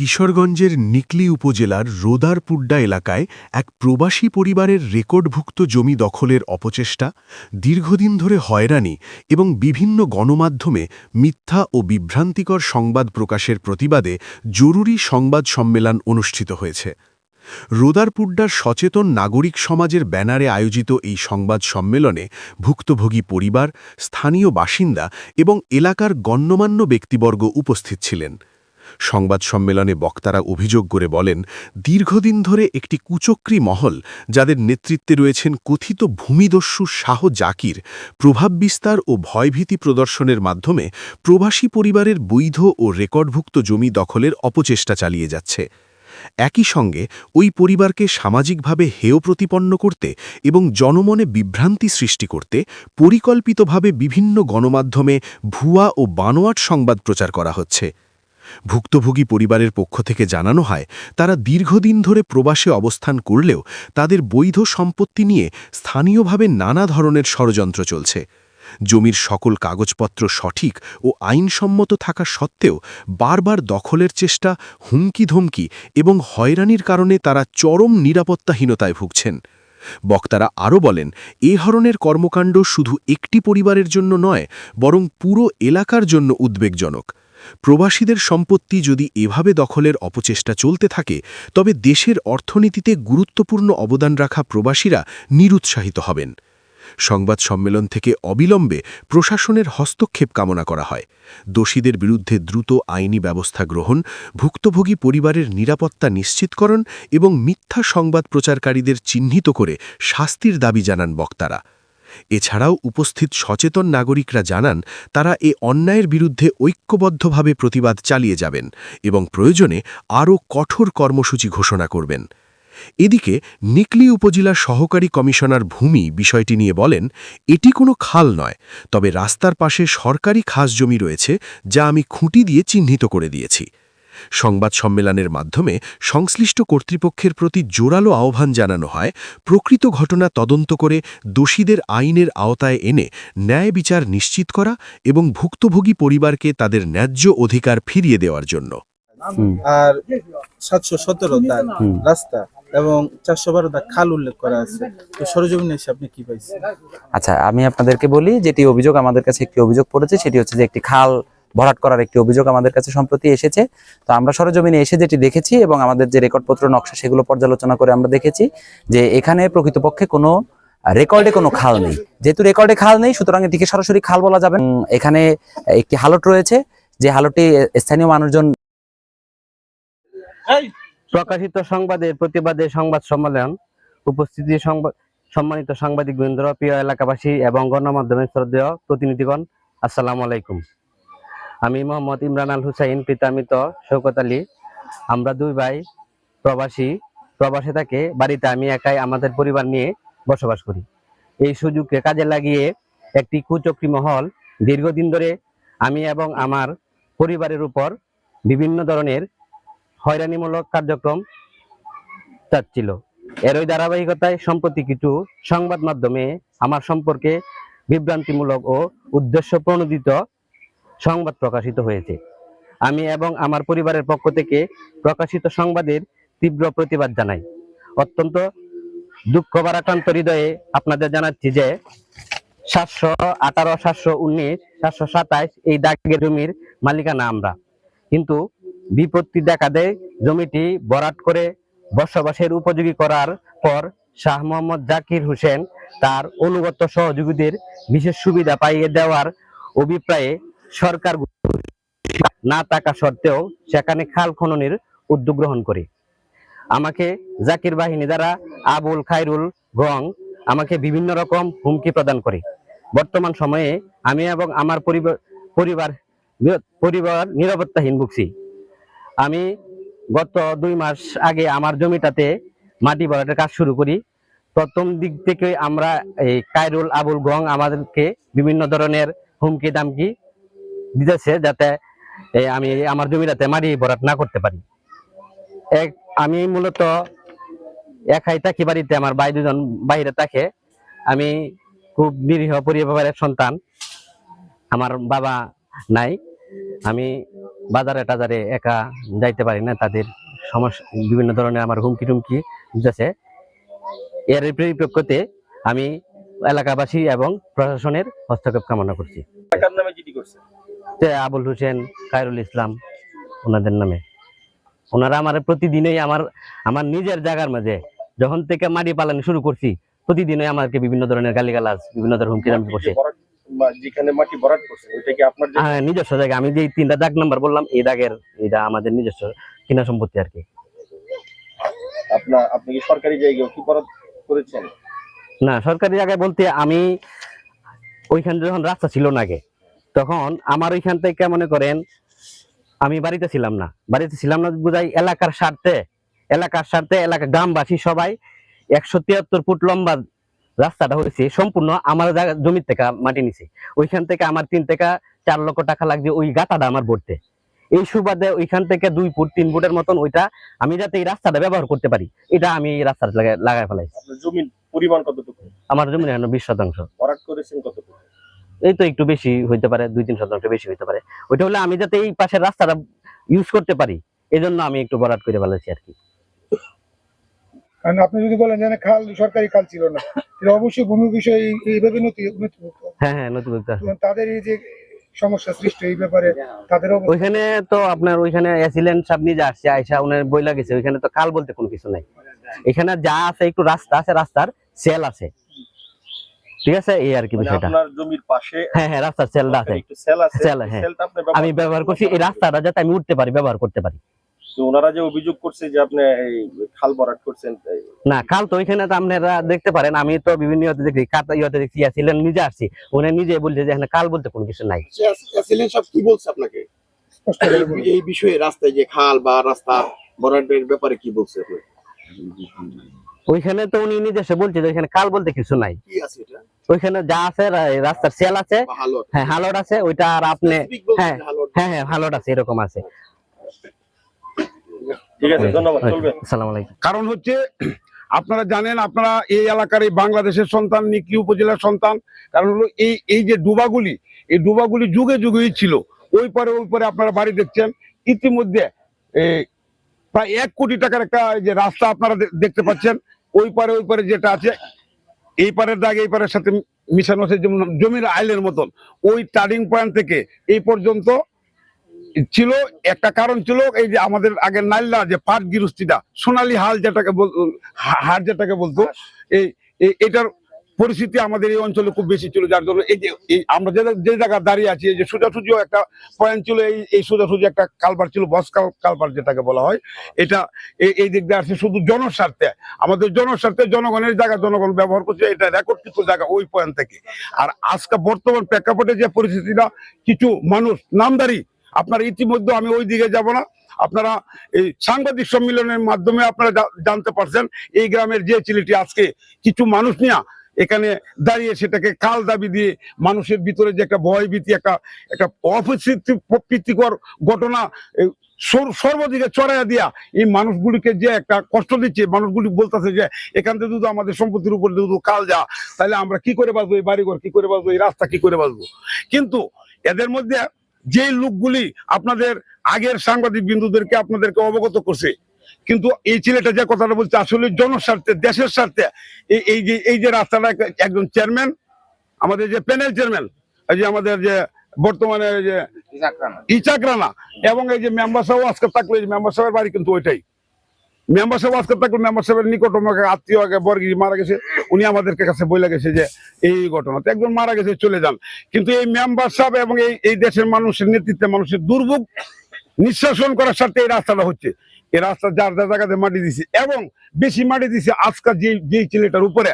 কিশোরগঞ্জের নিকলী উপজেলার রোদারপুড্ডা এলাকায় এক প্রবাসী পরিবারের রেকর্ডভুক্ত জমি দখলের অপচেষ্টা, দীর্ঘদিন ধরে হয়রানি এবং বিভিন্ন গণমাধ্যমে মিথ্যা ও বিভ্রান্তিকর সংবাদ প্রকাশের প্রতিবাদে জরুরি সংবাদ সম্মেলন অনুষ্ঠিত হয়েছে। রোদারপুড্ডার সচেতন নাগরিক সমাজের ব্যানারে আয়োজিত এই সংবাদ সম্মেলনে ভুক্তভোগী পরিবার, স্থানীয় বাসিন্দা এবং এলাকার গণ্যমান্য ব্যক্তিবর্গ উপস্থিত ছিলেন। সংবাদ সম্মেলনে বক্তারা অভিযোগ করে বলেন, দীর্ঘদিন ধরে একটি কুচক্রী মহল, যাদের নেতৃত্বে রয়েছেন কথিত ভূমিদস্যু শাহ জাকির, প্রভাব বিস্তার ও ভয়ভীতি প্রদর্শনের মাধ্যমে প্রবাসী পরিবারের বৈধ ও রেকর্ডভুক্ত জমি দখলের অপচেষ্টা চালিয়ে যাচ্ছে। একই সঙ্গে ওই পরিবারকে সামাজিকভাবে হেয় প্রতিপন্ন করতে এবং জনমনে বিভ্রান্তি সৃষ্টি করতে পরিকল্পিতভাবে বিভিন্ন গণমাধ্যমে ভুয়া ও বানোয়াট সংবাদ প্রচার করা হচ্ছে। ভুক্তভোগী পরিবারের পক্ষ থেকে জানানো হয়, তারা দীর্ঘদিন ধরে প্রবাসে অবস্থান করলেও তাদের বৈধ সম্পত্তি নিয়ে স্থানীয়ভাবে নানা ধরনের ষড়যন্ত্র চলছে। জমির সকল কাগজপত্র সঠিক ও আইনসম্মত থাকা সত্ত্বেও বারবার দখলের চেষ্টা, হুমকি-ধমকি এবং হয়রানির কারণে তারা চরম নিরাপত্তাহীনতায় ভুগছেন। বক্তারা আরও বলেন, এ ধরনের কর্মকাণ্ড শুধু একটি পরিবারের জন্য নয়, বরং পুরো এলাকার জন্য উদ্বেগজনক। প্রবাসীদের সম্পত্তি যদি এভাবে দখলের অপচেষ্টা চলতে থাকে, তবে দেশের অর্থনীতিতে গুরুত্বপূর্ণ অবদান রাখা প্রবাসীরা নিরুৎসাহিত হবেন। সংবাদ সম্মেলন থেকে অবিলম্বে প্রশাসনের হস্তক্ষেপ কামনা করা হয়। দোষীদের বিরুদ্ধে দ্রুত আইনি ব্যবস্থা গ্রহণ, ভুক্তভোগী পরিবারের নিরাপত্তা নিশ্চিতকরণ এবং মিথ্যা সংবাদ প্রচারকারীদের চিহ্নিত করে শাস্তির দাবি জানান বক্তারা। এছাড়াও উপস্থিত সচেতন নাগরিকরা জানান, তারা এ অন্যায়ের বিরুদ্ধে ঐক্যবদ্ধভাবে প্রতিবাদ চালিয়ে যাবেন এবং প্রয়োজনে আরও কঠোর কর্মসূচি ঘোষণা করবেন। এদিকে নিকলী উপজেলা সহকারী কমিশনার ভূমি বিষয়টি নিয়ে বলেন, এটি কোনো খাল নয়, তবে রাস্তার পাশে সরকারি খাস জমি রয়েছে, যা আমি খুঁটি দিয়ে চিহ্নিত করে দিয়েছি। সংবাদ সম্মেলনের মাধ্যমে সংশ্লিষ্ট কর্তৃপক্ষের প্রতি জোরালো আহ্বান জানানো হয়, প্রকৃত ঘটনা তদন্ত করে দোষীদের আইনের আওতায় এনে ন্যায় বিচার নিশ্চিত করা এবং ভুক্তভোগী পরিবারকে তাদের ন্যায্য অধিকার ফিরিয়ে দেওয়ার জন্য। আর 717 দাগ রাস্তা এবং 412 দাগ খাল উল্লেখ করা আছে। তো সরজমিনে এসে আপনি কি পাইছেন? আচ্ছা, আমি আপনাদেরকে বলি, যেটি অভিযোগ আমাদের কাছে একটি অভিযোগ পড়েছে, সেটি হচ্ছে যে একটি খাল ভরাট করার একটি অভিযোগ আমাদের কাছে সম্প্রতি এসেছে। তো আমরা সরজমিনে এসে যেটি দেখেছি এবং আমাদের যে রেকর্ডপত্র নকশা সেগুলো পর্যালোচনা করে আমরা দেখেছি যে এখানে প্রকৃতপক্ষে কোনো রেকর্ডে কোনো খাল নেই। যেহেতু রেকর্ডে খাল নেই, সুতরাং এটিকে সরাসরি খাল বলা যাবে না। এখানে একটি হালট রয়েছে, যে হালটটি স্থানীয় মানুষজন। প্রকাশিত সংবাদের প্রতিবাদে সংবাদ সম্মেলন উপস্থিতি সম্মানিত সাংবাদিক বৃন্দ, প্রিয় এলাকাবাসী এবং গণমাধ্যমের শ্রদ্ধেয় প্রতিনিধিগণ, আসসালামু আলাইকুম। আমি মোহাম্মদ ইমরান আল হুসাইন, পিতামিত শওকত আলী। আমরা দুই ভাই প্রবাসে থাকে। বাড়িতে আমি একাই আমাদের পরিবার নিয়ে বসবাস করি। এই সুযোগকে কাজে লাগিয়ে একটি কুচক্রী মহল দীর্ঘদিন ধরে আমি এবং আমার পরিবারের উপর বিভিন্ন ধরনের হয়রানিমূলক কার্যক্রম চাচ্ছিল। এরই ধারাবাহিকতায় সম্প্রতি কিছু সংবাদ মাধ্যমে আমার সম্পর্কে বিভ্রান্তিমূলক ও উদ্দেশ্য প্রণোদিত সংবাদ প্রকাশিত হয়েছে। আমি এবং আমার পরিবারের পক্ষ থেকে প্রকাশিত সংবাদের তীব্র প্রতিবাদ জানাই। অত্যন্ত দুঃখ ভারাক্রান্ত হৃদয়ে আপনাদের জানাচ্ছি যে 718, 719, 727 এই দাগের জমির মালিকানা আমরা, কিন্তু বিপত্তি দেখা দেয় জমিটি ভরাট করে বসবাসের উপযোগী করার পর শাহ মোহাম্মদ জাকির হোসেন তার অনুগত সহযোগীদের বিশেষ সুবিধা পাইয়ে দেওয়ার অভিপ্রায়ে সরকার না থাকা সত্ত্বেও সেখানে খাল খননের উদ্যোগ গ্রহণ করে আমাকে জাকির বাহিনী দ্বারা আবুল খায়রুল গং আমাকে বিভিন্ন রকম হুমকি প্রদান করে। বর্তমান সময়ে আমি এবং আমার পরিবার নিরাপত্তাহীন ভুগছি। আমি গত 2 মাস আগে আমার জমিটাতে মাটি ভরাটের কাজ শুরু করি। প্রথম দিক থেকে আমরা এই খায়রুল আবুল গং আমাদেরকে বিভিন্ন ধরনের হুমকি দামকি দিতেছে, যাতে আমি আমার জমিটাতে মাটি ভরাট না করতে পারি। আমি মূলত একাই থাকি বাড়িতে, আমার ভাই 2জন বাইরে থাকে। আমি খুব নিরীহ পরিবারের সন্তান, আমার বাবা নাই। আমি বাজারে টাজারে একা যাইতে পারি না, তাদের সমস্যা বিভিন্ন ধরনের আমার হুমকি টুমকি বুঝতেছে। এর পরিপ্রেক্ষিতে আমি এলাকাবাসী এবং প্রশাসনের হস্তক্ষেপ কামনা করছি। কার নামে জিডি করছে? যে আবুল হোসেন, খায়রুল ইসলাম, ওনাদের নামে। ওনারা আমার প্রতিদিনই আমার নিজের জায়গার মাঝে যখন থেকে মাটি পালানো শুরু করছি, প্রতিদিনই আমাকে বিভিন্ন ধরনের গালিগালাজ, বিভিন্ন ধরনের হুমকি দামকি করছে। যেখানে মাটি ভরাট করছে ওইটা কি আপনার? হ্যাঁ, নিজস্ব জায়গা। আমি যে 3টা দাগ নাম্বার বললাম, এই দাগের এটা আমাদের নিজস্ব কিনা সম্পত্তি আর কি। আপনি কি সরকারি জায়গায় কি ভরাট করেছেন? না, সরকারি জায়গায় বলতে আমি ওইখানে যখন রাস্তা ছিল না আগে, তখন আমার ওইখান থেকে মনে করেন আমি বাড়িতে ছিলাম না বুঝাই, এলাকার স্বার্থে এলাকা গ্রামবাসী সবাই 173 ফুট লম্বা রাস্তাটা হয়েছে সম্পূর্ণ আমার জমি থেকে মাটি নিছে। ওইখান থেকে আমার 3 থেকে 4 লক্ষ টাকা লাগছে ওই গাতাটা আমার ভরতে। এই সুবাদে ওইখান থেকে 2 ফুট 3 ফুটের মতন ওইটা আমি যাতে এই রাস্তাটা ব্যবহার করতে পারি, এটা আমি এই রাস্তাটা লাগাই ফেলাইছি। আপনার জমির পরিমাণ কতটুকু? আমার জমি 20% ভরাট করেছেন কতটুকু? এই তো একটু বেশি হইতে পারে, 2-3% বেশি হইতে পারে। ওইটা হলে আমি যাতে এই পাশের রাস্তাটা ইউজ করতে পারি, এই জন্য আমি একটু ভরাট করে ফেলেছি আর কি। কারণ আপনি যদি বলেন যে খাল সরকারি খাল ছিল না, তাহলে অবশ্যই ভূমি বিষয়ে এইভাবে নথিভুক্ত। হ্যাঁ, নথিভুক্ত আছে। তাদের এই যে সমস্যা সৃষ্টি এই ব্যাপারে তাদের ওইখানে তো আপনার ওইখানে অ্যাসিলেন্ট সব নিজে আসছে, আয়সা উনার বইলা গেছে, ওইখানে তো কাল বলতে কোনো কিছু নাই। এখানে যা আছে একটু রাস্তা আছে, রাস্তার সেল আছে, ঠিক আছে, এই আর কি বিষয়টা। আপনার জমির পাশে হ্যাঁ রাস্তার সেলটা আছে, একটু সেল আছে। সেল, হ্যাঁ, সেলটা আপনি আমি ব্যবহার করছি এই রাস্তাটা যাতে আমি উঠতে পারি, ব্যবহার করতে পারি। তো ওনারা যে অভিযোগ করছে যে আপনি এই খাল ভরাট করছেন, না, কাল তো ওইখানে তো আপনারা দেখতে পারেন, আমি তো বিভিন্ন ইয়েতে দেখি, ইয়েতে দেখছি, ছিলেন নিজে আসছি, উনি নিজে বলছে যে এখানে কাল বলতে কোনো কিছু নাই। সব কি বলছে আপনাকে এই বিষয়ে? রাস্তায় যে খাল বা রাস্তা ভরাটের ব্যাপারে কি বলছে? ওইখানে তো উনি নিজে এসে বলছে যে এখানে কাল বলতে কিছু নাই। কি আছে এটা? ওইখানে যা আছে রাস্তার সেল আছে, হ্যাঁ হালট আছে, ওইটা আর আপনি হ্যাঁ হ্যাঁ হালট আছে, এরকম আছে। ঠিক আছে, ধন্যবাদ, চলবে। আসসালামু আলাইকুম। কারণ হচ্ছে আপনারা জানেন, আপনারা এই এলাকার এই বাংলাদেশের সন্তান, নিকলি উপজেলার সন্তান। কারণ হলো এই যে ডুবাগুলি, এই ডুবাগুলি যুগে যুগেই ছিল। ওই পরে আপনারা বাড়ি দেখছেন। ইতিমধ্যে প্রায় 1 কোটি টাকার একটা যে রাস্তা আপনারা দেখতে পাচ্ছেন। ওই পারে যেটা আছে, এই পারের দাগ এই পারের সাথে মিশানো আছে, যেমন জমির আইলের মতন। ওই টার্নিং পয়েন্ট থেকে এই পর্যন্ত ছিল একটা কারণ ছিল এই যে আমাদের আগে নাইল্লা যে পাট গৃহস্থিটা, সোনালী হাল যেটাকে বলতো, এটার পরিস্থিতি আমাদের এই অঞ্চলে খুব বেশি ছিল। যার জন্য এই যে আমরা যে জায়গায় দাঁড়িয়ে আছি, এই যে সোজাসুজিও একটা পয়েন্ট ছিল, এই সোজাসুজি একটা কালভার ছিল, বস কালভার যেটাকে বলা হয়। এটা এই দিক দিয়ে আসছে শুধু জনস্বার্থে, আমাদের জনস্বার্থে, জনগণের জায়গা জনগণ ব্যবহার করছে, এটা রেকর্ডকৃত জায়গা ওই পয়েন্ট থেকে। আর আজকে বর্তমান প্রেক্ষাপটে যে পরিস্থিতিটা, কিছু মানুষ নামদারি, আপনারা ইতিমধ্যে, আমি ওই দিকে যাব না, আপনারা এই সাংবাদিক সম্মেলনের মাধ্যমে আপনারা জানতে পারছেন এই গ্রামের যে ছেলেটি আজকে কিছু মানুষ নিয়ে এখানে দাঁড়িয়ে সেটাকে কাল দাবি দিয়ে মানুষের ভিতরে যে একটা ভয় ভীতি, একটা অপ্রীতিকর ঘটনা সর্বদিকে ছড়াইয়া দিয়া এই মানুষগুলিকে যে একটা কষ্ট দিচ্ছে। মানুষগুলি বলতেছে যে এখান থেকে যদি আমাদের সম্পত্তির উপর যদি কাল যা, তাহলে আমরা কি করে বাঁচবো, এই বাড়িঘর কি করে বাঁচবো, এই রাস্তা কি করে বাঁচবো। কিন্তু এদের মধ্যে যে লোকগুলি আপনাদের আগের সাংবাদিক বিন্দুদেরকে আপনাদেরকে অবগত করছে, কিন্তু এই ছেলেটা যে কথাটা বলছে আসলে জনস্বার্থে, দেশের স্বার্থে এই যে রাস্তাটা একজন চেয়ারম্যান, আমাদের যে প্যানেল চেয়ারম্যান, এই যে আমাদের যে বর্তমানে যে ইচাক রানা, এবং এই যে মেম্বার সাহেব আজকে থাকলো, এই মেম্বার সাহেবের বাড়ি কিন্তু ওইটাই। মেম্বার সাহেব আজকে থাকলো, মেম্বার সাহেবের নিকটতম আত্মীয় আগে বর্গী মারা গেছে, উনি আমাদেরকে কাছে বলে গেছে যে এই ঘটনাতে একজন মারা গেছে, চলে যান। কিন্তু এই মেম্বার সাহেব এবং এই দেশের মানুষের নেতৃত্বে মানুষের দুর্ভোগ নিঃশাসন করার স্বার্থে এই রাস্তাটা হচ্ছে। এই রাস্তা যার জায়গাতে মাটি দিছে, এবং বেশি মাটি দিছে আজকাল যেই ছেলেটার উপরে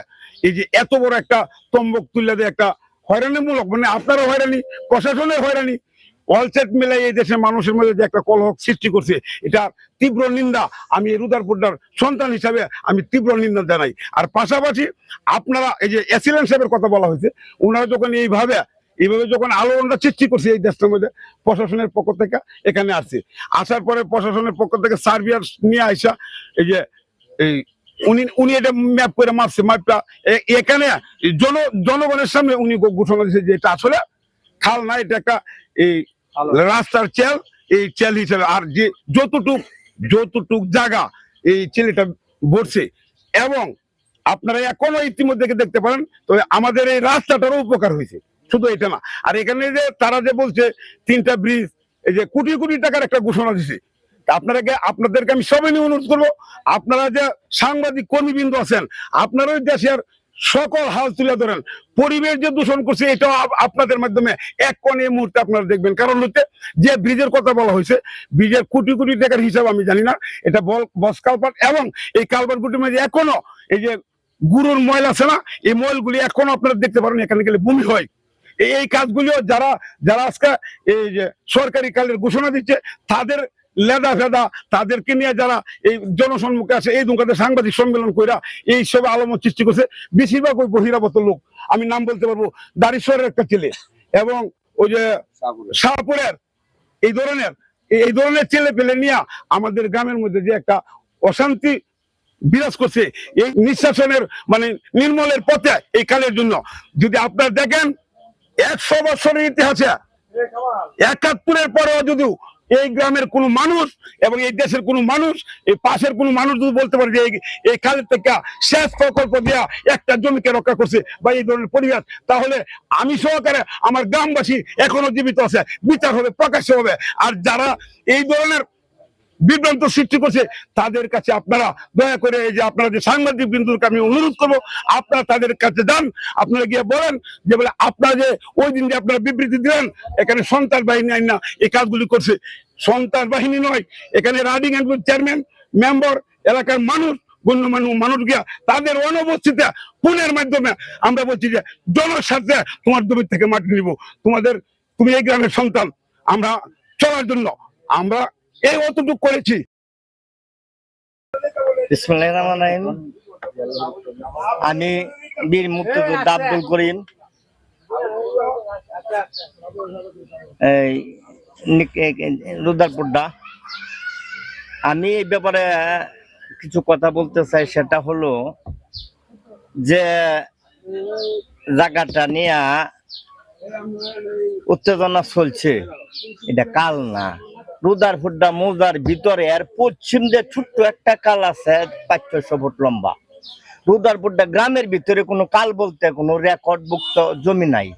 এই যে এত বড় একটা তম্বক তুলে দেয়, একটা হয়রানিমূলক, মানে আপনারও হয়রানি, প্রশাসনের হয়রানি, অলসেট মিলাই এই দেশের মানুষের মধ্যে যে একটা কলহ সৃষ্টি করছে, এটা তীব্র নিন্দা আমি রুদারপুরটার সন্তান হিসাবে আমি তীব্র নিন্দা জানাই। আর পাশাপাশি আপনারা এই যে এসিলেন্ট সাহেবের কথা বলা হয়েছে, ওনারা যখন এইভাবে যখন আলোড়নটা সৃষ্টি করছে এই দেশটার মধ্যে, প্রশাসনের পক্ষ থেকে এখানে আসছে, আসার পরে প্রশাসনের পক্ষ থেকে সার্ভিয়ার নিয়ে আসা, এই যে উনি এটা ম্যাপ করে মাপছে, ম্যাপটা এখানে জনগণের সামনে উনি ঘোষণা দিয়েছে যে এটা আসলে খাল না, এটা একটা এই রাস্তার চেল, এই চেল হিসেবে। আর যে যতটুক জায়গা এই ছেলেটা বসছে, এবং আপনারা এখনো ইতিমধ্যে দেখতে পারেন, তবে আমাদের এই রাস্তাটারও উপকার হয়েছে, শুধু এটা না। আর এখানে যে তারা যে বলছে 3টা ব্রিজ, এই যে কোটি কোটি টাকার একটা ঘোষণা দিছে, আপনাদেরকে আমি সবাই নিয়ে অনুরোধ করবো, আপনারা যে সাংবাদিক কর্মীবৃন্দ আছেন, আপনারা ওই দেশের সকল হাল তুলে ধরেন। পরিবেশ যে দূষণ করছে এটাও আপনাদের মাধ্যমে এক কোণে এই মুহূর্তে আপনারা দেখবেন। কারণ হচ্ছে যে ব্রিজের কথা বলা হয়েছে, ব্রিজের কোটি কোটি টাকার হিসাব আমি জানি না, এটা বস কালপাট, এবং এই কালপাট গুটির মধ্যে এখনো এই যে গুরুর ময়ল আছে না, এই ময়লগুলি এখনো আপনারা দেখতে পারেন, এখানে গেলে বমি হয়। এই কাজগুলিও যারা আজকে এই যে সরকারি কালের ঘোষণা দিচ্ছে, তাদের লেদা ফেদা, তাদেরকে নিয়ে যারা এই জনসম্মুখে আছে, এই দুঃখে সাংবাদিক সম্মেলন কইরা এই সব আলোড়ন সৃষ্টি করছে, বেশিরভাগ ওই বহিরাগত লোক। আমি নাম বলতে পারবো, দারিশ্বরের একটা ছেলে, এবং ওই যে শাহপুরের এই ধরনের ছেলে পেলে নিয়ে আমাদের গ্রামের মধ্যে যে একটা অশান্তি বিরাজ করছে, এই নিঃশ্বাসনের মানে নির্মলের পথে এই কালের জন্য। যদি আপনারা দেখেন 100 বছরের ইতিহাসে 71-এর পরেও যদিও এই গ্রামের কোন মানুষ এবং এই দেশের কোন মানুষ, এই পাশের কোন মানুষ যদি বলতে পারে যে এই খালের থেকে শেষ প্রকল্প দেওয়া একটা জমিকে রক্ষা করছে বা এই ধরনের পরিবেশ, তাহলে আমি সহকারে আমার গ্রামবাসী এখনো জীবিত আছে, বিচার হবে, প্রকাশ্য হবে। আর যারা এই ধরনের বিভ্রান্ত সৃষ্টি করছে, তাদের কাছে আপনারা দয়া করে, এই যে আপনারা যে সাংবাদিক বিন্দুকে আমি অনুরোধ করবো, আপনারা তাদের কাছে যান, আপনারা গিয়ে বলেন যে বলে আপনারা যে ওই দিন যে আপনারা বিবৃতি দিলেন এখানে সন্ত্রাস বাহিনী আইন না এই কাজগুলি করছে, সন্ত্রাস বাহিনী নয়, এখানে রাইডিং এন্ড চেয়ারম্যান, মেম্বার, এলাকার মানুষ, গণ্যমান্য মানুষ গিয়া তাদের অনুপস্থিতিতে ফোনের মাধ্যমে আমরা বলছি যে জনস্বার্থে তোমার জমি থেকে মাটি নিব, তুমি এই গ্রামের সন্তান, আমরা চলার জন্য আমরা এই অতটুকু করেছি। বিসমিল্লাহির রহমানির রহিম। আমি বীর মুক্তিযোদ্ধা আব্দুল করিম, এই রুদারপুড্ডা। আমি এই ব্যাপারে কিছু কথা বলতে চাই, সেটা হলো যে জায়গাটা নিয়ে উত্তেজনা চলছে, এটা কাল না। রুদারপুড্ডা মৌজার ভিতরে এর পশ্চিম যে ছোট্ট একটা কাল আছে 500 ফুট লম্বা। রুদারপুড্ডা গ্রামের ভিতরে কোনো কাল বলতে কোনো রেকর্ডভুক্ত জমি নাই।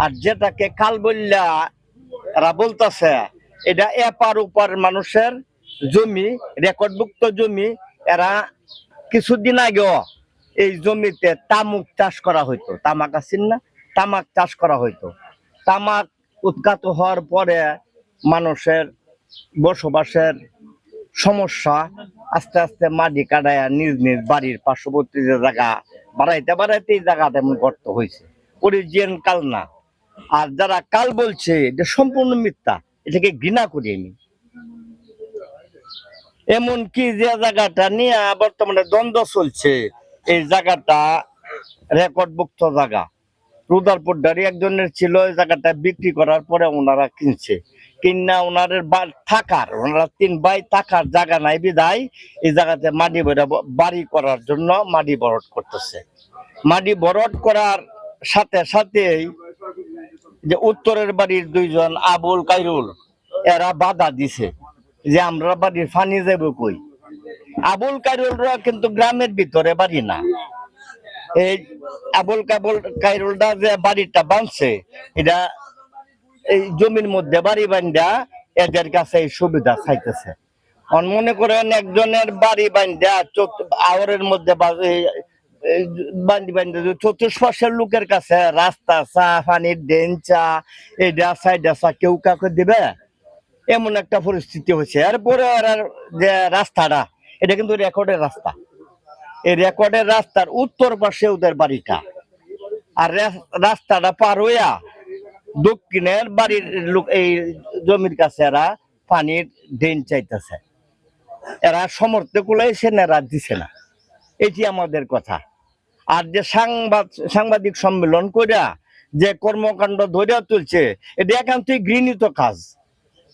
আর যেটাকে কাল বললা এরা বলতেছে, এটা এপার ওপার মানুষের জমি, রেকর্ডভুক্ত জমি। এরা কিছুদিন আগেও এই জমিতে তামাক চাষ করা হইতো, তামাক আছেন না, তামাক চাষ করা হইতো। তামাক উৎখাত হওয়ার পরে মানুষের বসবাসের সমস্যা, আস্তে আস্তে মাটি কাটায় নিজ নিজ বাড়ির পার্শ্ববর্তী যে জায়গা বাড়াইতে বাড়াইতে এই জায়গাটা এমন গর্ত হয়েছে, অরিজিনাল কাল না। আর যারা কাল বলছে এটা সম্পূর্ণ মিথ্যা, এটাকে ঘৃণা করি আমি। এমনকি যে জায়গাটা নিয়ে বর্তমানে দ্বন্দ্ব চলছে, এই জায়গাটা রেকর্ডভুক্ত জায়গা। রুদারপুড্ডারি একজনের ছিল, এই জায়গাটা বিক্রি করার পরে ওনারা কিনছে, কিনা ওনাদের থাকার, ওনারা 3 ভাই থাকার জায়গা নাই বিদায় এই জায়গাতে মাটি বাড়ি করার জন্য মাটি ভরাট করতেছে। মাটি ভরাট করার সাথে সাথেই যে উত্তরের বাড়ির 2 জন আবুল কাইরুল, এরা বাধা দিছে যে আমরা বাড়ির ফানি যাব কই। আবুল কাইরুলরা কিন্তু গ্রামের ভিতরে বাড়ি না। এই আবুল কাইরুলরা যে বাড়িটা বানছে, এটা এই জমির মধ্যে বাড়ি বান্ধা এদের কাছে এই সুবিধা চাইতেছে। মনে করেন একজনের বাড়ি বান্ধা আওয়ারের মধ্যে চতুষ্পাশের লোকের কাছে রাস্তা, চা পানির ড্রেন, চা এইটা সাইডা চা কেউ কাউকে দিবে, এমন একটা পরিস্থিতি হয়েছে। এরপরে যে রাস্তাটা, এটা কিন্তু রেকর্ডের রাস্তা, এই রেকর্ডের রাস্তার উত্তর পাশে ওদের বাড়িটা। আর রাস্তাটা পার হইয়া দক্ষিণের বাড়ির লোক এই জমির কাছে এরা পানির ড্রেন চাইতেছে, এরা সমর্থক কুলাইছে না, এরা দিছে না। এটি আমাদের কথা। আর যে সাংবাদিক সম্মেলন কইরা যে কর্মকাণ্ড ধরিয়া তুলছে, এটা একান্তই ঘৃণিত কাজ।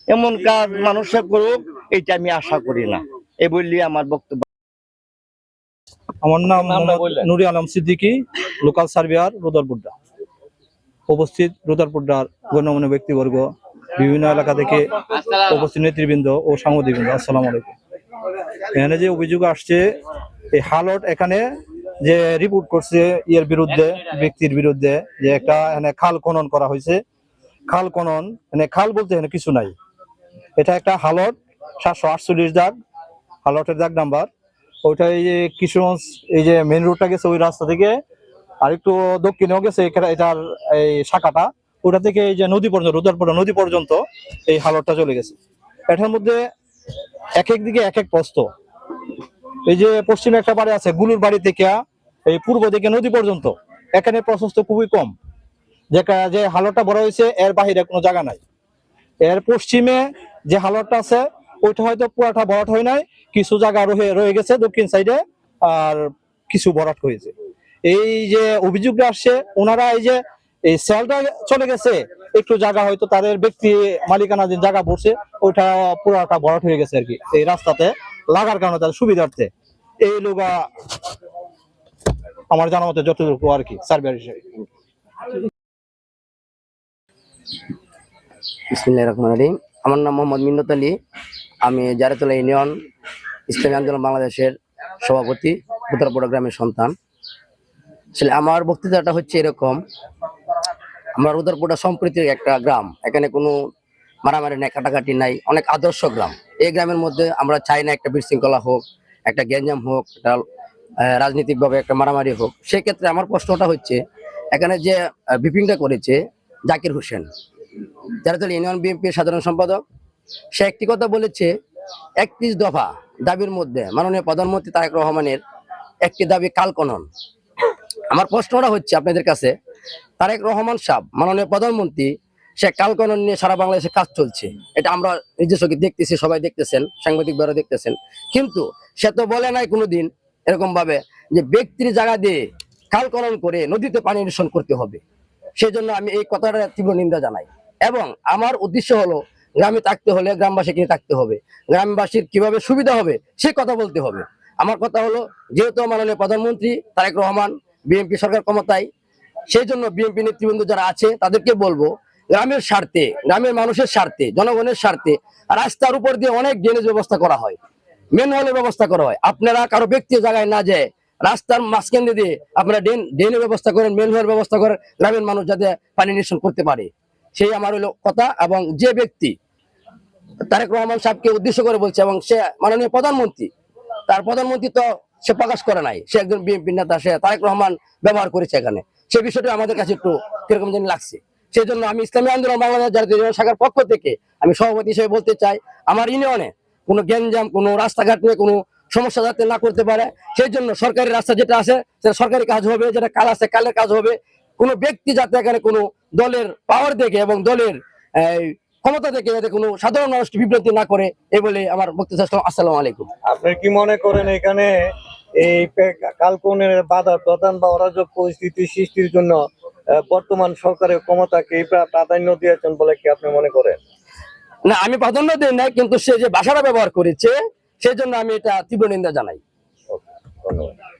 এমন কাজ মানুষে করুক এটা আমি আশা করি না। এই বললি আমার বক্তব্য। আমার নাম নুরি আলম সিদ্দিকী, লোকাল সার্ভেয়ার, রুদারপুড্ডা। উপস্থিত রুদারপুড্ডার গণ্যমান্য ব্যক্তিবর্গ, বিভিন্ন এলাকা থেকে উপস্থিত নেতৃবৃন্দ ও সাংবাদিকবৃন্দ, আসসালামু আলাইকুম। এখানে যে অভিযোগ আসছে, এই হালট এখানে যে রিপোর্ট করছে এর বিরুদ্ধে, ব্যক্তির বিরুদ্ধে, যে একটা এখানে খাল খনন করা হয়েছে। খাল খনন মানে খাল বলতে এখানে কিছু নাই, এটা একটা হালট 748 দাগ, হালটের দাগ নাম্বার। ওইটা এই যে কিশোরগঞ্জ এই যে মেন রোডটা গেছে ওই রাস্তা থেকে আর একটু দক্ষিণেও গেছে এটার এই শাখাটা, ওটা থেকে এই যে নদী পর্যন্ত, রুদ্রপুর নদী পর্যন্ত এই হালটটা চলে গেছে। এটার মধ্যে এক এক দিকে এক এক প্রস্থ। এই যে পশ্চিমে একটা বাড়ি আছে গুলুর বাড়ি থেকে এই পূর্ব দিকে নদী পর্যন্ত, এখানে প্রশস্ত খুবই কম। যে হালটটা বড় হয়েছে এর বাহিরে কোনো জায়গা নাই। এর পশ্চিমে যে হালটটা আছে ওইটা হয়তো পুরাটা ভরাট হয় নাই, কিছু জায়গা রয়ে গেছে দক্ষিণ সাইডে, আর কিছু ভরাট হয়েছে। এই যে অভিযোগটা আসছে, ওনারা এই যে এই সেলটা চলে গেছে, একটু জায়গা হয়তো তাদের ব্যক্তি মালিকানাধীন জায়গা পড়ছে, ওইটা পুরাটা ভরাট হয়ে গেছে আর কি, এই রাস্তাতে লাগার কারণে তাদের সুবিধার্থে। এই লোগা আমার জানা মতে যতটুকু আর কি সার্ভে হিসেবে। বিসমিল্লাহির রহমানির রহিম। আমার নাম মোহাম্মদ মিন্নত আলী। আমি জারেতলা ইউনিয়ন ইসলামী আন্দোলন বাংলাদেশের সভাপতি, উত্তরপাড়া গ্রামের সন্তান। আসলে আমার বক্তৃতাটা হচ্ছে এরকম, আমরা উত্তরপাড়া সম্প্রীতির একটা গ্রাম, এখানে কোনো মারামারি নাই, কাটাকাটি নাই, অনেক আদর্শ গ্রাম। এই গ্রামের মধ্যে আমরা চাই না একটা বিশৃঙ্খলা হোক, একটা গ্যাঞ্জাম হোক, একটা রাজনৈতিকভাবে একটা মারামারি হোক। সেক্ষেত্রে আমার প্রশ্নটা হচ্ছে, এখানে যে ব্রিফিংটা করেছে জাকির হোসেন, জারেতলা ইউনিয়ন বিএনপির সাধারণ সম্পাদক, সে একটি কথা বলেছে, 31 দফা দাবির মধ্যে মাননীয় প্রধানমন্ত্রী তারেক রহমানের একটি দাবি কাল খনন। আমার প্রশ্নটা হচ্ছে আপনাদের কাছে, তারেক রহমান সাহেব মাননীয় প্রধানমন্ত্রী, সে কাল খনন নিয়ে সারা বাংলাদেশে কাজ চলছে, এটা আমরা নিজস্ব দেখতেছি, সবাই দেখতেছেন, সাংবাদিক ভাইরা দেখতেছেন, কিন্তু সে তো বলে নাই কোনোদিন এরকম ভাবে যে ব্যক্তির জায়গা দিয়ে খাল খনন করে নদীতে পানি নিরসন করতে হবে। সেই জন্য আমি এই কথাটা তীব্র নিন্দা জানাই। এবং আমার উদ্দেশ্য হলো, গ্রামে থাকতে হলে গ্রামবাসীকে থাকতে হবে, গ্রামবাসীর কিভাবে সুবিধা হবে সেই কথা বলতে হবে। আমার কথা হলো, যেহেতু মাননীয় প্রধানমন্ত্রী তারেক রহমান, বিএনপি সরকার ক্ষমতায়, সেই জন্য বিএনপি নেতৃবৃন্দ যারা আছে তাদেরকে বলবো, গ্রামের স্বার্থে, গ্রামের মানুষের স্বার্থে, জনগণের স্বার্থে রাস্তার উপর দিয়ে অনেক ড্রেনেজ ব্যবস্থা করা হয়, ম্যানহোলের ব্যবস্থা করা হয়। আপনারা কারো ব্যক্তির জায়গায় না যায় রাস্তার মাঝখান দিয়ে আপনারা ড্রেনের ব্যবস্থা করেন, ম্যানহোলের ব্যবস্থা করেন, গ্রামের মানুষ যাতে পানি নিরসন করতে পারে, সেই আমার হলো কথা। এবং যে ব্যক্তি তারেক রহমান সাহেবকে উদ্দেশ্য করে বলছে, এবং সে মাননীয় প্রধানমন্ত্রী, তার প্রধানমন্ত্রী তো সে প্রকাশ করে নাই, সে একজন বিএনপি নেতা, সে তারেক রহমান ব্যবহার করেছে এখানে, সে বিষয়টা আমাদের কাছে একটু কিরকম জানি লাগছে। সেই জন্য আমি ইসলামী আন্দোলন বাংলাদেশ জাতীয় শাখার পক্ষ থেকে আমি সভাপতি হিসেবে বলতে চাই, আমার ইউনিয়নে কোনো গ্যাঞ্জাম, কোনো রাস্তাঘাট নিয়ে কোনো সমস্যা যাতে না করতে পারে, সেই জন্য সরকারি রাস্তা যেটা আছে সেটা সরকারি কাজ হবে, যেটা কাল আছে কালের কাজ হবে। কোনো ব্যক্তি যাতে এখানে কোনো দলের পাওয়ার দেখে এবং দলের ক্ষমতা দেখে যাতে কোনো সাধারণ মানুষকে বিভ্রান্তি না করে, এই বলে আমার বক্তব্য। আসসালামু আলাইকুম। আপনি কি মনে করেন এখানে এই কালকনের বাধা প্রদান বা অরাজক পরিস্থিতি সৃষ্টির জন্য বর্তমান সরকারের ক্ষমতাকে প্রাধান্য দিয়েছেন বলে কি আপনি মনে করেন? না, আমি প্রাধান্য দিই না, কিন্তু সে যে ভাষাটা ব্যবহার করেছে সেই জন্য আমি এটা তীব্র নিন্দা জানাই। ধন্যবাদ।